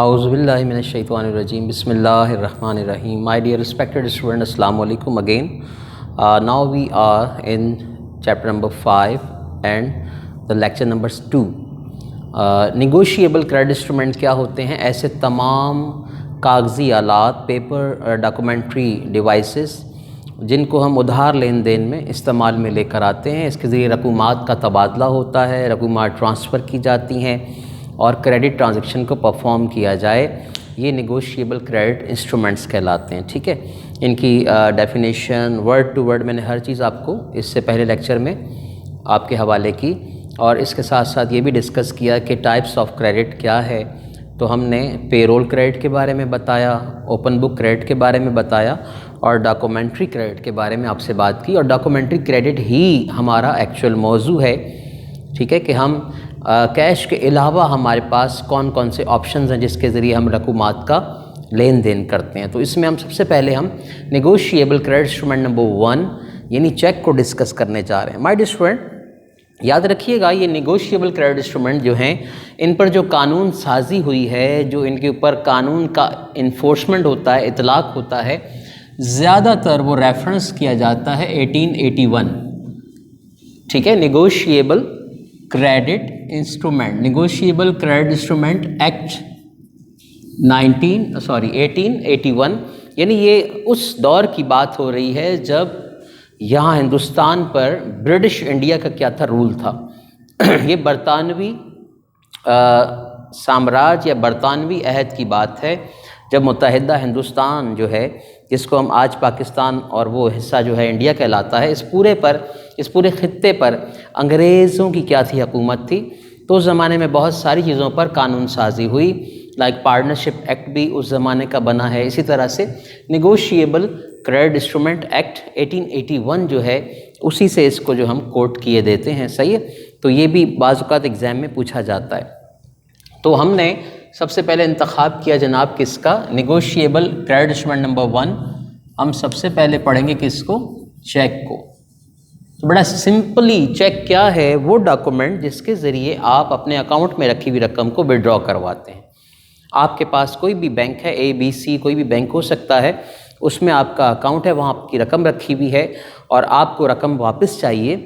اعوذ باللہ من الشیطان الرجیم بسم اللہ الرحمن الرحیم. My dear respected student, Assalamu alaikum again. Now we are in chapter number 5 and the lecture number 2. Negotiable credit instrument کیا ہوتے ہیں؟ ایسے تمام کاغذی آلات، پیپر ڈاکومنٹری ڈیوائسز جن کو ہم ادھار لین دین میں استعمال میں لے کر آتے ہیں. اس کے ذریعے رقومات کا تبادلہ ہوتا ہے، رقومات ٹرانسفر کی جاتی ہیں اور کریڈٹ ٹرانزیکشن کو پرفارم کیا جائے. یہ نیگوشیبل کریڈٹ انسٹرومنٹس کہلاتے ہیں. ٹھیک ہے، ان کی ڈیفینیشن ورڈ ٹو ورڈ میں نے ہر چیز آپ کو اس سے پہلے لیکچر میں آپ کے حوالے کی، اور اس کے ساتھ ساتھ یہ بھی ڈسکس کیا کہ ٹائپس آف کریڈٹ کیا ہے. تو ہم نے پے رول کریڈٹ کے بارے میں بتایا، اوپن بک کریڈٹ کے بارے میں بتایا، اور ڈاکومنٹری کریڈٹ کے بارے میں آپ سے بات کی. اور ڈاکومنٹری کریڈٹ ہی ہمارا ایکچوئل موضوع ہے. ٹھیک ہے، کہ ہم کیش کے علاوہ ہمارے پاس کون کون سے آپشنز ہیں جس کے ذریعے ہم رقومات کا لین دین کرتے ہیں. تو اس میں ہم سب سے پہلے ہم نیگوشیبل کریڈٹ انسٹرومنٹ نمبر 1 یعنی چیک کو ڈسکس کرنے جا رہے ہیں. مائی ڈیئر اسٹوڈنٹ، یاد رکھیے گا یہ نیگوشیبل کریڈٹ انسٹرومنٹ جو ہیں، ان پر جو قانون سازی ہوئی ہے، جو ان کے اوپر قانون کا انفورسمنٹ ہوتا ہے، اطلاق ہوتا ہے، زیادہ تر وہ ریفرنس کیا جاتا ہے 1881. ٹھیک ہے، negotiable credit instrument, negotiable credit instrument act 1881. یعنی یہ اس دور کی بات ہو رہی ہے جب یہاں ہندوستان پر برٹش انڈیا کا کیا تھا، رول تھا. یہ برطانوی سامراج یا برطانوی عہد کی بات ہے، جب متحدہ ہندوستان جو ہے، جس کو ہم آج پاکستان اور وہ حصہ جو ہے انڈیا کہلاتا ہے، اس پورے خطے پر انگریزوں کی کیا تھی، حکومت تھی. تو اس زمانے میں بہت ساری چیزوں پر قانون سازی ہوئی، لائک پارٹنرشپ ایکٹ بھی اس زمانے کا بنا ہے. اسی طرح سے نیگوشیبل کریڈٹ انسٹرومنٹ ایکٹ 1881 جو ہے، اسی سے اس کو جو ہم کوٹ کیے دیتے ہیں. صحیح ہے، تو یہ بھی بعض اوقات ایگزام میں پوچھا جاتا ہے. تو ہم نے سب سے پہلے انتخاب کیا جناب کس کا، نیگوشیبل کریڈٹ انسٹرومنٹ نمبر 1. ہم سب سے پہلے پڑھیں گے کس کو، چیک کو. تو بڑا سمپلی چیک کیا ہے، وہ ڈاکومنٹ جس کے ذریعے آپ اپنے اکاؤنٹ میں رکھی ہوئی رقم کو وڈرا کرواتے ہیں. آپ کے پاس کوئی بھی بینک ہے، اے بی سی کوئی بھی بینک ہو سکتا ہے، اس میں آپ کا اکاؤنٹ ہے، وہاں آپ کی رقم رکھی ہوئی ہے، اور آپ کو رقم واپس چاہیے،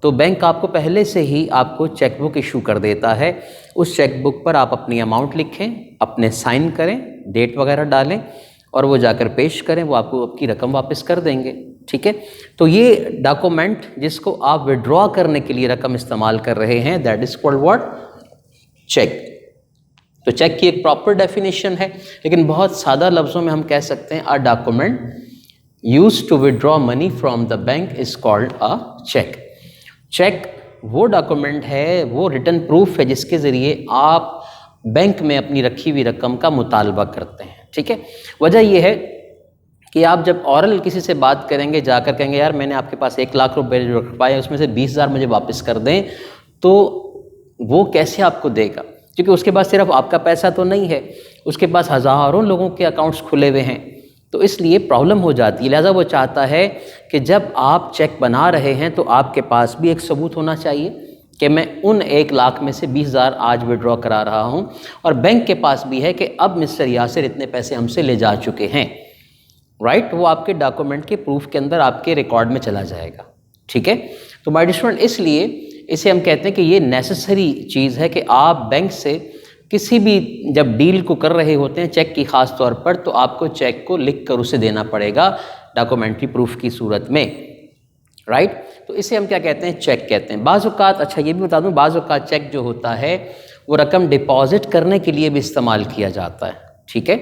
تو بینک آپ کو پہلے سے ہی آپ کو چیک بک ایشو کر دیتا ہے. اس چیک بک پر آپ اپنی اماؤنٹ لکھیں، اپنے سائن کریں، ڈیٹ وغیرہ ڈالیں، اور وہ جا کر پیش کریں، وہ آپ کو آپ کی رقم واپس کر دیں گے. ٹھیک ہے، تو یہ ڈاکومنٹ جس کو آپ وڈرا کرنے کے لیے رقم استعمال کر رہے ہیں، that is called what, check. تو چیک کی ایک پراپر ڈیفینیشن ہے، لیکن بہت سادہ لفظوں میں ہم کہہ سکتے ہیں a document used to withdraw money from the bank is called a check. Check وہ ڈاکومنٹ ہے، وہ ریٹن پروف ہے جس کے ذریعے آپ بینک میں اپنی رکھی ہوئی رقم کا مطالبہ کرتے ہیں. ٹھیک ہے، وجہ یہ ہے کہ آپ جب اورل کسی سے بات کریں گے، جا کر کہیں گے یار میں نے آپ کے پاس 1 لاکھ روپے جو رکھوائے اس میں سے 20,000 مجھے واپس کر دیں، تو وہ کیسے آپ کو دے گا؟ کیونکہ اس کے پاس صرف آپ کا پیسہ تو نہیں ہے، اس کے پاس ہزاروں لوگوں کے اکاؤنٹس کھلے ہوئے ہیں، تو اس لیے پرابلم ہو جاتی ہے. لہٰذا وہ چاہتا ہے کہ جب آپ چیک بنا رہے ہیں تو آپ کے پاس بھی ایک ثبوت ہونا چاہیے کہ میں ان 1 لاکھ میں سے 20,000 آج وڈرا کرا رہا ہوں، اور بینک کے پاس بھی ہے کہ اب مسٹر یاسر اتنے پیسے ہم سے لے جا چکے ہیں. رائٹ، وہ آپ کے ڈاکومنٹ کے پروف کے اندر آپ کے ریکارڈ میں چلا جائے گا. ٹھیک ہے، تو مائی ڈیئر اسٹوڈنٹ، اس لیے اسے ہم کہتے ہیں کہ یہ نیسسری چیز ہے کہ آپ بینک سے کسی بھی جب ڈیل کو کر رہے ہوتے ہیں چیک کی خاص طور پر، تو آپ کو چیک کو لکھ کر اسے دینا پڑے گا ڈاکومنٹری پروف کی صورت میں. رائٹ، تو اسے ہم کیا کہتے ہیں، چیک کہتے ہیں. بعض اوقات، اچھا یہ بھی بتا دوں، بعض اوقات چیک جو ہوتا ہے وہ رقم ڈپازٹ کرنے کے لیے بھی استعمال کیا جاتا ہے. ٹھیک ہے،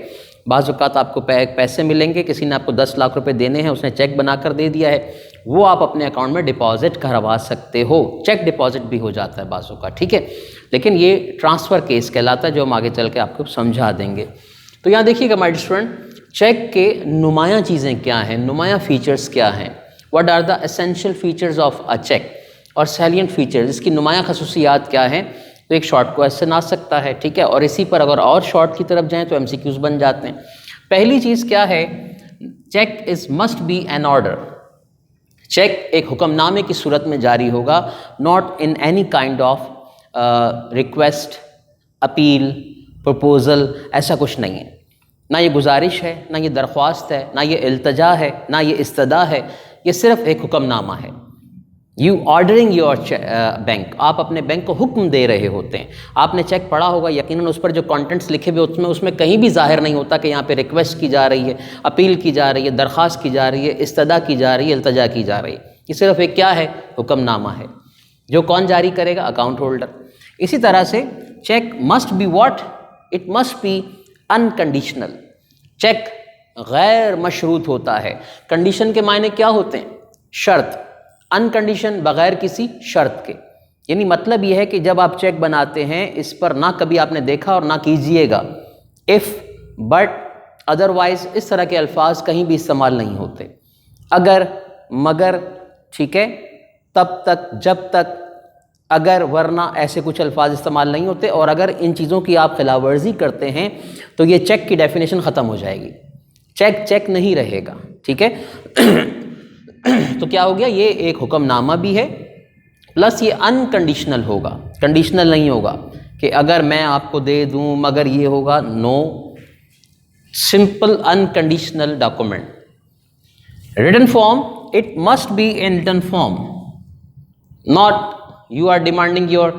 بعض اوقات آپ کو پیسے ملیں گے، کسی نے آپ کو 10 لاکھ روپے دینے ہیں، اس نے چیک بنا کر دے دیا ہے، وہ آپ اپنے اکاؤنٹ میں ڈپازٹ کروا سکتے ہو. چیک ڈپازٹ بھی ہو جاتا ہے بعض اوقات. ٹھیک ہے، لیکن یہ ٹرانسفر کیس کہلاتا ہے، جو ہم آگے چل کے آپ کو سمجھا دیں گے. تو یہاں دیکھیے گا مائی ڈیئر اسٹوڈنٹ، چیک کے نمایاں چیزیں کیا ہیں، نمایاں فیچرز کیا ہیں. What are the essential features of a cheque, اور سیلینٹ فیچرز، اس کی نمایاں خصوصیات کیا ہیں. تو ایک شارٹ کویسچن آ سکتا ہے. ٹھیک ہے، اور اسی پر اگر اور شارٹ کی طرف جائیں تو ایم سی کیوز بن جاتے ہیں. پہلی چیز کیا ہے، cheque is must be an order. Cheque ایک حکم نامے کی صورت میں جاری ہوگا، not in any kind of request, appeal proposal, ایسا کچھ نہیں ہے. نہ یہ گزارش ہے، نہ یہ درخواست ہے، نہ یہ التجا ہے، نہ یہ استدعا ہے. یہ صرف ایک حکم نامہ ہے. یو آرڈرنگ یور بینک، آپ اپنے بینک کو حکم دے رہے ہوتے ہیں. آپ نے چیک پڑھا ہوگا یقیناً، اس پر جو کانٹینٹس لکھے ہوئے اس میں کہیں بھی ظاہر نہیں ہوتا کہ یہاں پہ ریکویسٹ کی جا رہی ہے، اپیل کی جا رہی ہے، درخواست کی جا رہی ہے، استدعا کی جا رہی ہے، التجا کی جا رہی ہے. یہ صرف ایک کیا ہے؟ حکم نامہ ہے، جو کون جاری کرے گا؟ Account holder. اسی طرح سے cheque must be what? It must be unconditional. Cheque غیر مشروط ہوتا ہے. کنڈیشن کے معنی کیا ہوتے ہیں؟ شرط. انکنڈیشن بغیر کسی شرط کے. یعنی مطلب یہ ہے کہ جب آپ چیک بناتے ہیں اس پر نہ کبھی آپ نے دیکھا اور نہ کیجئے گا اف، بٹ، ادروائز، اس طرح کے الفاظ کہیں بھی استعمال نہیں ہوتے. اگر، مگر، ٹھیک ہے، تب تک، جب تک، اگر، ورنہ، ایسے کچھ الفاظ استعمال نہیں ہوتے. اور اگر ان چیزوں کی آپ خلاف ورزی کرتے ہیں تو یہ چیک کی ڈیفینیشن ختم ہو جائے گی. چیک چیک نہیں رہے گا. ٹھیک ہے. تو کیا ہو گیا؟ یہ ایک حکم نامہ بھی ہے، پلس یہ انکنڈیشنل ہوگا. کنڈیشنل نہیں ہوگا کہ اگر میں آپ کو دے دوں مگر یہ ہوگا. No, simple unconditional document. Written form, it must be in written form. Not you are demanding your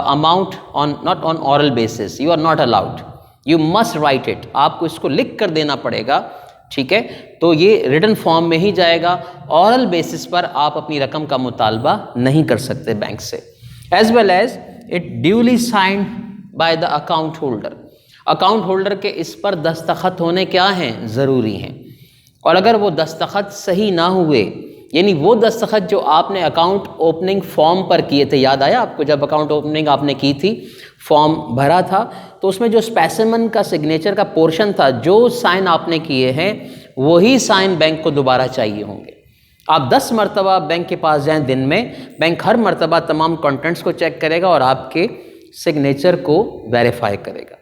amount on not on oral basis. You are not allowed. You must write it. آپ کو اس کو لکھ کر دینا پڑے گا. ٹھیک ہے. تو یہ ریٹن فارم میں ہی جائے گا. اورل بیسس پر آپ اپنی رقم کا مطالبہ نہیں کر سکتے بینک سے. As well as it duly signed by the account holder. Account holder کے اس پر دستخط ہونے کیا ہیں؟ ضروری ہیں. اور اگر وہ دستخط صحیح نہ ہوئے، یعنی وہ دستخط جو آپ نے اکاؤنٹ اوپننگ فارم پر کیے تھے، یاد آیا آپ کو جب اکاؤنٹ اوپننگ آپ نے کی تھی، فارم بھرا تھا، تو اس میں جو اسپیسیمن کا سگنیچر کا پورشن تھا، جو سائن آپ نے کیے ہیں وہی سائن بینک کو دوبارہ چاہیے ہوں گے. آپ 10 مرتبہ بینک کے پاس جائیں دن میں، بینک ہر مرتبہ تمام کانٹینٹس کو چیک کرے گا اور آپ کے سگنیچر کو ویریفائی کرے گا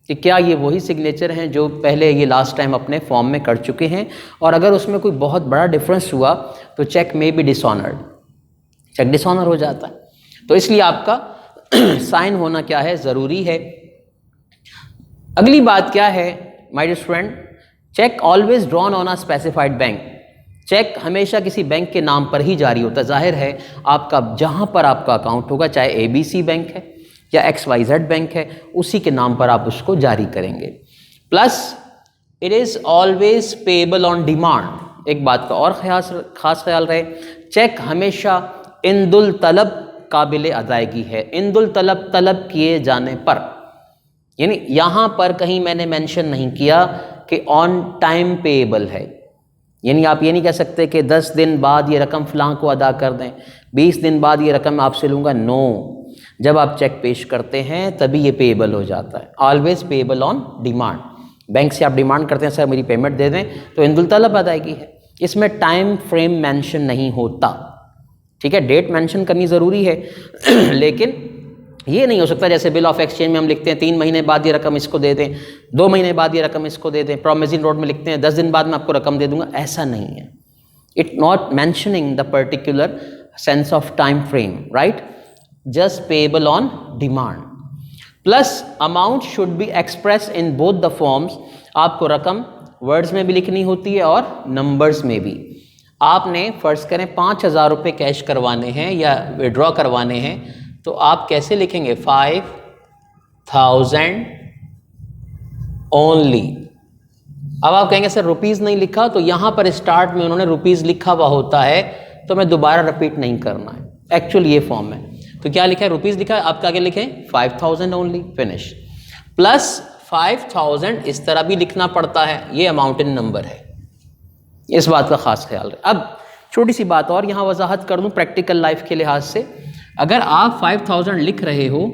کہ کیا یہ وہی سگنیچر ہیں جو پہلے یہ لاسٹ ٹائم اپنے فارم میں کر چکے ہیں. اور اگر اس میں کوئی بہت بڑا ڈفرینس ہوا تو چیک میں بھی ڈس آنرڈ، چیک ڈس آنر ہو جاتا ہے. تو اس لیے آپ کا سائن ہونا کیا ہے؟ ضروری ہے. اگلی بات کیا ہے my dear friend? Check always ڈران on a specified bank. Check ہمیشہ کسی بینک کے نام پر ہی جاری ہوتا ہے. ظاہر ہے آپ کا جہاں پر آپ کا اکاؤنٹ ہوگا، چاہے اے بی سی بینک ہے یا ایکس وائی زیڈ بینک ہے، اسی کے نام پر آپ اس کو جاری کریں گے. Plus it is always payable on demand. ایک بات کا اور خاص خیال رہے، چیک ہمیشہ عند الطلب قابل ادائیگی ہے. عند الطلب، طلب کیے جانے پر. یعنی یہاں پر کہیں میں نے مینشن نہیں کیا کہ آن ٹائم پیبل ہے. یعنی آپ یہ نہیں کہہ سکتے کہ 10 دن بعد یہ رقم فلاں کو ادا کر دیں، 20 دن بعد یہ رقم آپ سے لوں گا. نو، جب آپ چیک پیش کرتے ہیں تبھی یہ پیبل ہو جاتا ہے. Always payable on demand. Bank سے آپ ڈیمانڈ کرتے ہیں سر میری پیمنٹ دے دیں، تو عند الطلب ادائیگی ہے. اس میں ٹائم فریم مینشن نہیں ہوتا. ٹھیک ہے. ڈیٹ مینشن کرنی ضروری ہے لیکن یہ نہیں ہو سکتا جیسے بل آف ایکسچینج میں ہم لکھتے ہیں 3 مہینے بعد یہ رقم اس کو دے دیں، 2 مہینے بعد یہ رقم اس کو دے دیں. پرومیزنگ نوٹ میں لکھتے ہیں 10 دن بعد میں آپ کو رقم دے دوں گا. ایسا نہیں ہے. It not mentioning the particular sense of time frame, right? Just payable on demand. Plus amount should be express in both the forms. آپ کو رقم ورڈز میں بھی لکھنی ہوتی ہے اور نمبرز میں بھی. آپ نے فرض کریں 5,000 روپے کیش کروانے ہیں یا وڈرا کروانے ہیں، تو آپ کیسے لکھیں گے؟ 5,000 اونلی. اب آپ کہیں گے سر روپیز نہیں لکھا، تو یہاں پر اسٹارٹ میں انہوں نے روپیز لکھا ہوا ہوتا ہے تو میں دوبارہ رپیٹ نہیں کرنا ہے. ایکچوئل یہ فارم ہے تو کیا لکھا ہے؟ روپیز لکھا ہے. آپ کے آگے لکھیں 5,000 اونلی، فنش. پلس 5,000 اس طرح بھی لکھنا پڑتا ہے، یہ اماؤنٹ ان نمبر ہے. اس بات کا خاص خیال رہے. اب چھوٹی سی بات اور یہاں وضاحت کر دوں پریکٹیکل لائف کے لحاظ سے. اگر آپ 5,000 لکھ رہے ہو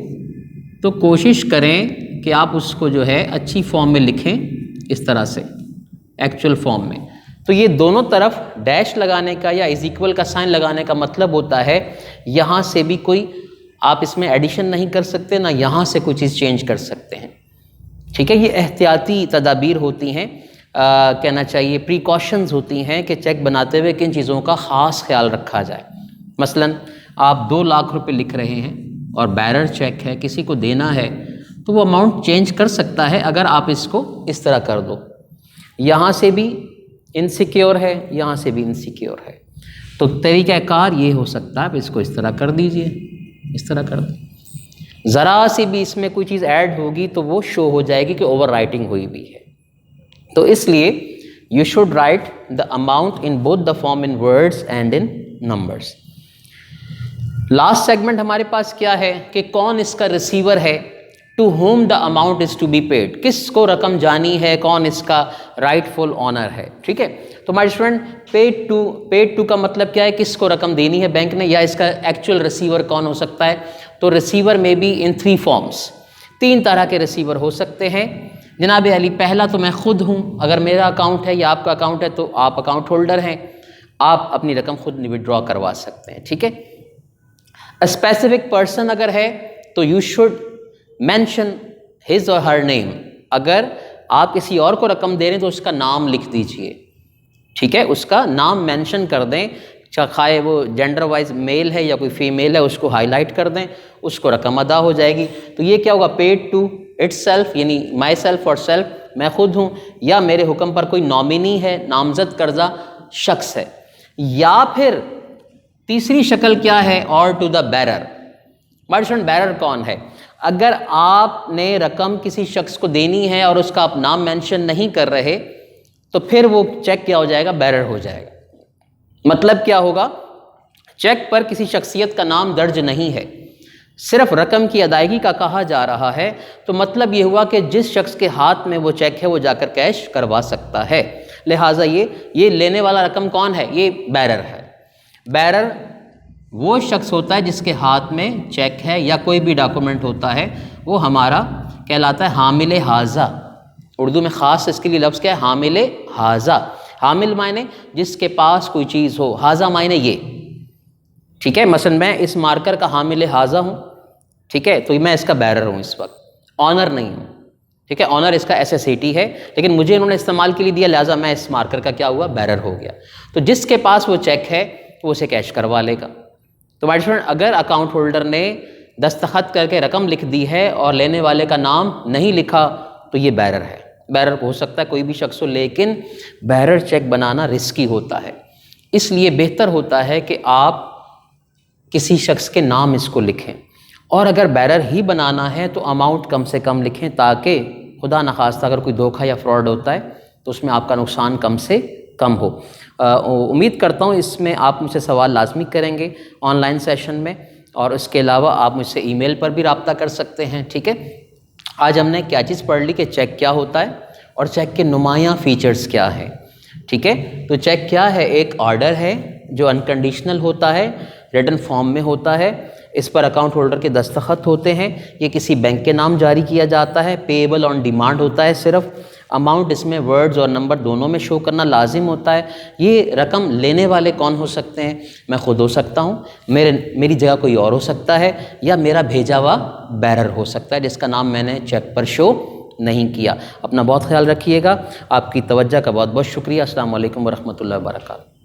تو کوشش کریں کہ آپ اس کو جو ہے اچھی فارم میں لکھیں، اس طرح سے ایکچوئل فارم میں. تو یہ دونوں طرف ڈیش لگانے کا یا از ایکول کا سائن لگانے کا مطلب ہوتا ہے یہاں سے بھی کوئی آپ اس میں ایڈیشن نہیں کر سکتے، نہ یہاں سے کوئی چیز چینج کر سکتے ہیں. ٹھیک ہے. یہ احتیاطی تدابیر ہوتی ہیں، کہنا چاہیے پریکاشنز ہوتی ہیں کہ چیک بناتے ہوئے کن چیزوں کا خاص خیال رکھا جائے. مثلا آپ 2 لاکھ روپے لکھ رہے ہیں اور بیرر چیک ہے، کسی کو دینا ہے، تو وہ اماؤنٹ چینج کر سکتا ہے اگر آپ اس کو اس طرح کر دو. یہاں سے بھی انسیکیور ہے، یہاں سے بھی انسیکیور ہے، تو طریقہ کار یہ ہو سکتا ہے آپ اس کو اس طرح کر دیجئے، اس طرح کر دیں. ذرا سی بھی اس میں کوئی چیز ایڈ ہوگی تو وہ شو ہو جائے گی کہ اوور رائٹنگ ہوئی بھی ہے. تو اس لیے you should write the amount in both the form in words and in numbers. Last segment ہمارے پاس کیا ہے کہ کون اس کا ریسیور ہے، to whom the amount is to be paid, کس کو رقم جانی ہے، کون اس کا رائٹ فل آنر ہے. ٹھیک ہے، تو مائی اسٹوڈنٹ پیڈ ٹو کا مطلب کیا ہے، کس کو رقم دینی ہے بینک نے، یا اس کا ایکچوئل ریسیور کون ہو سکتا ہے. تو ریسیور میں بھی ان 3 فارمس، 3 طرح کے ریسیور ہو سکتے ہیں جناب علی. پہلا تو میں خود ہوں، اگر میرا اکاؤنٹ ہے یا آپ کا اکاؤنٹ ہے تو آپ اکاؤنٹ ہولڈر ہیں، آپ اپنی رقم خود ودڈرا کروا سکتے ہیں. ٹھیک ہے، اسپیسیفک پرسن اگر ہے تو you should mention his or ہر نیم. اگر آپ کسی اور کو رقم دے رہے ہیں تو اس کا نام لکھ دیجئے. ٹھیک ہے، اس کا نام مینشن کر دیں، خواہ وہ جینڈر وائز میل ہے یا کوئی فیمیل ہے، اس کو ہائی لائٹ کر دیں، اس کو رقم ادا ہو جائے گی. تو یہ کیا ہوگا، پیڈ ٹو اٹ سیلف، یعنی مائی سیلف اور سیلف، میں خود ہوں، یا میرے حکم پر کوئی نامنی ہے، نامزد کردہ شخص ہے. یا پھر تیسری شکل کیا ہے، اور ٹو دا بیرر. مارشن بیرر کون ہے، اگر آپ نے رقم کسی شخص کو دینی ہے اور اس کا آپ نام مینشن نہیں کر رہے تو پھر وہ چیک کیا ہو جائے گا، بیرر ہو جائے گا. مطلب کیا ہوگا، چیک پر کسی شخصیت کا نام درج نہیں ہے، صرف رقم کی ادائیگی کا کہا جا رہا ہے. تو مطلب یہ ہوا کہ جس شخص کے ہاتھ میں وہ چیک ہے وہ جا کر کیش کروا سکتا ہے. لہٰذا یہ لینے والا رقم کون ہے، یہ بیرر ہے. بیرر وہ شخص ہوتا ہے جس کے ہاتھ میں چیک ہے یا کوئی بھی ڈاکومنٹ ہوتا ہے، وہ ہمارا کہلاتا ہے حامل حاضہ. اردو میں خاص اس کے لیے لفظ کیا ہے، حامل حاضہ. حامل معنی جس کے پاس کوئی چیز ہو، حاضہ معنی یہ. ٹھیک ہے، مثلا میں اس مارکر کا حامل حاضہ ہوں، ٹھیک ہے، تو میں اس کا بیرر ہوں، اس وقت آنر نہیں ہوں. ٹھیک ہے، آنر اس کا SSAT ہے، لیکن مجھے انہوں نے استعمال کے لیے دیا، لہٰذا میں اس مارکر کا کیا ہوا، بیرر ہو گیا. تو جس کے پاس وہ چیک ہے وہ اسے کیش کروا لے گا. تو مائی اسٹوڈنٹ، اگر اکاؤنٹ ہولڈر نے دستخط کر کے رقم لکھ دی ہے اور لینے والے کا نام نہیں لکھا تو یہ بیرر ہے. بیرر ہو سکتا ہے کوئی بھی شخص ہو، لیکن بیرر چیک بنانا رسکی ہوتا ہے. اس لیے بہتر ہوتا ہے کہ آپ کسی شخص کے نام اس کو لکھیں، اور اگر بیرر ہی بنانا ہے تو اماؤنٹ کم سے کم لکھیں، تاکہ خدا نخواستہ اگر کوئی دھوکہ یا فراڈ ہوتا ہے تو اس میں آپ کا نقصان کم سے کم ہو. امید کرتا ہوں اس میں آپ مجھ سے سوال لازمی کریں گے آن لائن سیشن میں، اور اس کے علاوہ آپ مجھ سے ای میل پر بھی رابطہ کر سکتے ہیں. ٹھیک ہے، آج ہم نے کیا چیز پڑھ لی کہ چیک کیا ہوتا ہے اور چیک کے نمایاں فیچرز کیا ہیں. ٹھیک ہے، تو چیک کیا ہے، ایک آرڈر ہے جو انکنڈیشنل ہوتا ہے، ریٹن فارم میں ہوتا ہے، اس پر اکاؤنٹ ہولڈر کے دستخط ہوتے ہیں، یہ کسی بینک کے نام جاری کیا جاتا ہے، پیبل آن ڈیمانڈ ہوتا ہے، صرف اماؤنٹ اس میں ورڈز اور نمبر دونوں میں شو کرنا لازم ہوتا ہے. یہ رقم لینے والے کون ہو سکتے ہیں، میں خود ہو سکتا ہوں، میری جگہ کوئی اور ہو سکتا ہے، یا میرا بھیجا ہوا بیرر ہو سکتا ہے جس کا نام میں نے چیک پر شو نہیں کیا. اپنا بہت خیال رکھیے گا. آپ کی توجہ کا بہت بہت شکریہ. السلام علیکم ورحمۃ اللہ وبرکاتہ.